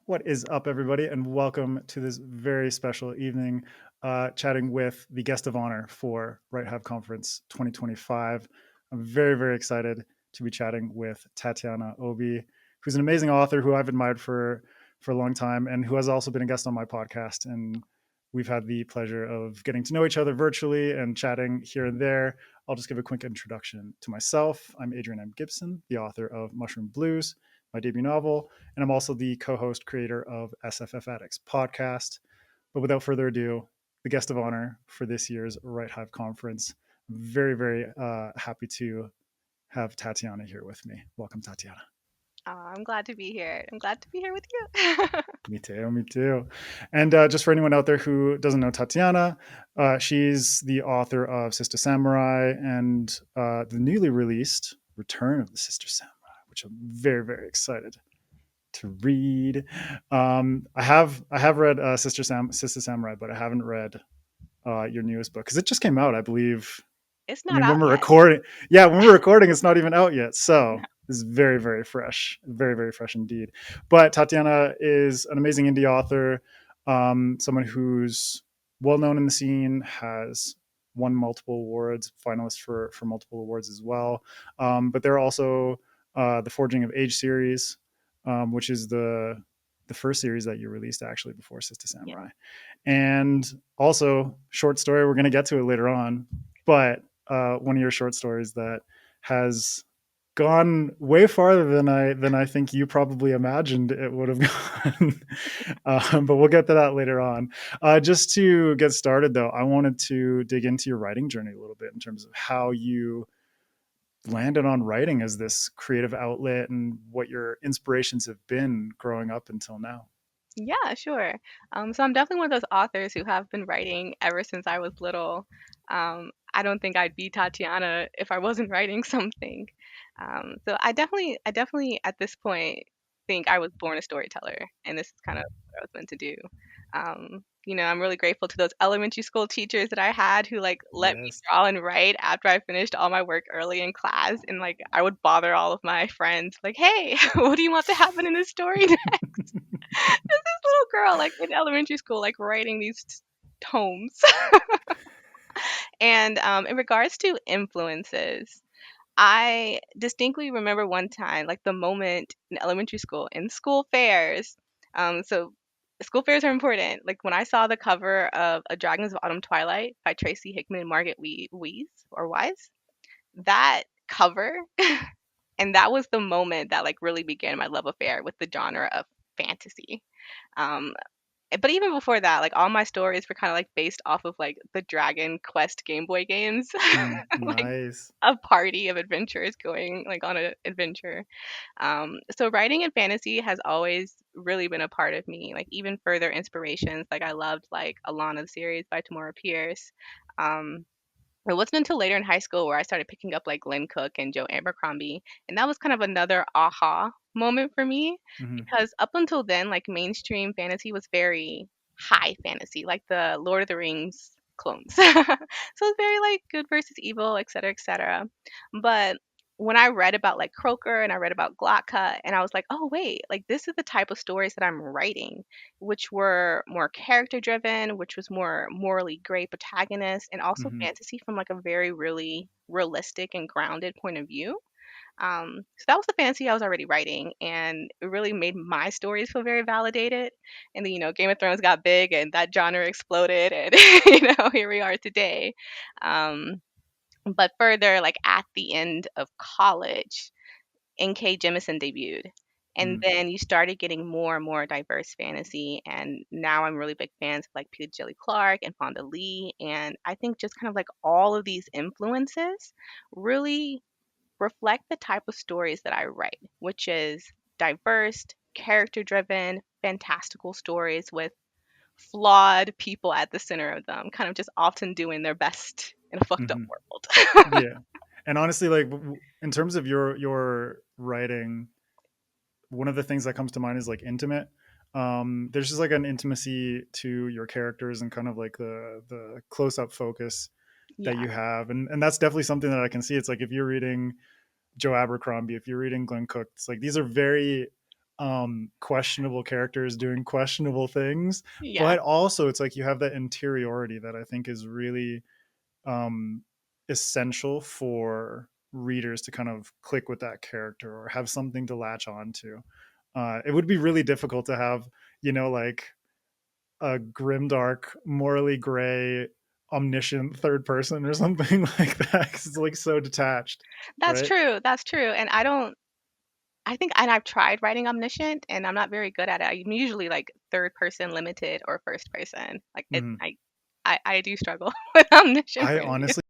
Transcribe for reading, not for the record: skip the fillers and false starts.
What is up, everybody, and welcome to this very special evening chatting with the guest of honor for Right Hive Conference 2025. I'm very, very excited to be chatting with Tatiana Obey, who's an amazing author who I've admired for a long time and who has also been a guest on my podcast. And we've had the pleasure of getting to know each other virtually and chatting here and there. I'll just give a quick introduction to myself. I'm Adrian M. Gibson, the author of Mushroom Blues, my debut novel, and I'm also the co-host creator of SFF Addicts podcast. But without further ado, the guest of honor for this year's Right Hive Conference. I'm very, very happy to have Tatiana here with me. Welcome, Tatiana. I'm glad to be here. I'm glad to be here with you. Me too, me too. And just for anyone out there who doesn't know Tatiana, she's the author of Sistah Samurai and the newly released Return of the Sistah Samurai, which I'm very, very excited to read. I have read Sistah Samurai, but I haven't read your newest book because it just came out, I believe. It's I not mean, out when we're yet. recording, yeah, when we're recording, it's not even out yet. So this is very, very fresh, very, very fresh indeed. But Tatiana is an amazing indie author, someone who's well known in the scene, has won multiple awards, finalist for multiple awards as well. But there are also the Forging of Age series, which is the first series that you released actually before Sistah Yeah. Samurai, and also short story. We're going to get to it later on, but one of your short stories that has gone way farther than I think you probably imagined it would have gone. But we'll get to that later on. Just to get started, though, I wanted to dig into your writing journey a little bit in terms of how you landed on writing as this creative outlet and what your inspirations have been growing up until now. Yeah, sure. So I'm definitely one of those authors who have been writing ever since I was little. I don't think I'd be Tatiana if I wasn't writing something. So I definitely at this point think I was born a storyteller, and this is kind of what I was meant to do. I'm really grateful to those elementary school teachers that I had who like let me Yes. draw and write after I finished all my work early in class, and like I would bother all of my friends like, "Hey, what do you want to happen in this story?" This little girl like in elementary school like writing these tomes. And in regards to influences, I distinctly remember one time, like the moment in elementary school, in school fairs. So school fairs are important. Like when I saw the cover of A Dragons of Autumn Twilight by Tracy Hickman and Margaret Wise, that cover, and that was the moment that like really began my love affair with the genre of fantasy. Um, but even before that, like all my stories were kind of like based off of like the Dragon Quest Game Boy games, like Nice. a party of adventurers going like on an adventure. So writing in fantasy has always really been a part of me. Like even further inspirations, like I loved like Alana the series by Tamora Pierce. Um, it wasn't until later in high school where I started picking up like Glenn Cook and Joe Abercrombie, and that was kind of another aha moment for me Mm-hmm. because up until then, like mainstream fantasy was very high fantasy, like the Lord of the Rings clones. So it's very like good versus evil, et cetera, et cetera. But when I read about like Croker and I read about Glotka, and I was like, oh wait, like this is the type of stories that I'm writing, which were more character driven, which was more morally gray protagonist, and also Mm-hmm. fantasy from like a very really realistic and grounded point of view. So that was the fantasy I was already writing, and it really made my stories feel very validated. And then, Game of Thrones got big, and that genre exploded, and here we are today. But further, like at the end of college, N.K. Jemisin debuted. And Mm-hmm. then you started getting more and more diverse fantasy. And now I'm really big fans of like Peter Jelly Clark and Fonda Lee. And I think just kind of like all of these influences really reflect the type of stories that I write, which is diverse, character driven, fantastical stories with flawed people at the center of them, kind of just often doing their best in a fucked up Mm-hmm. world. Yeah. And honestly, like in terms of your writing, one of the things that comes to mind is like intimate. There's just like an intimacy to your characters and kind of like the close up focus that Yeah. you have, and that's definitely something that I can see. It's like if you're reading Joe Abercrombie, if you're reading Glenn Cook, it's like these are very questionable characters doing questionable things, Yeah, but also it's like you have that interiority that I think is really um, essential for readers to kind of click with that character or have something to latch on to. It would be really difficult to have, like a grimdark, morally gray, omniscient third person or something like that. 'Cause it's like so detached, that's right? true. That's true. And I think, and I've tried writing omniscient, and I'm not very good at it. I'm usually like third person limited or first person. Like it, Mhm. I do struggle with omniscient I point of view. honestly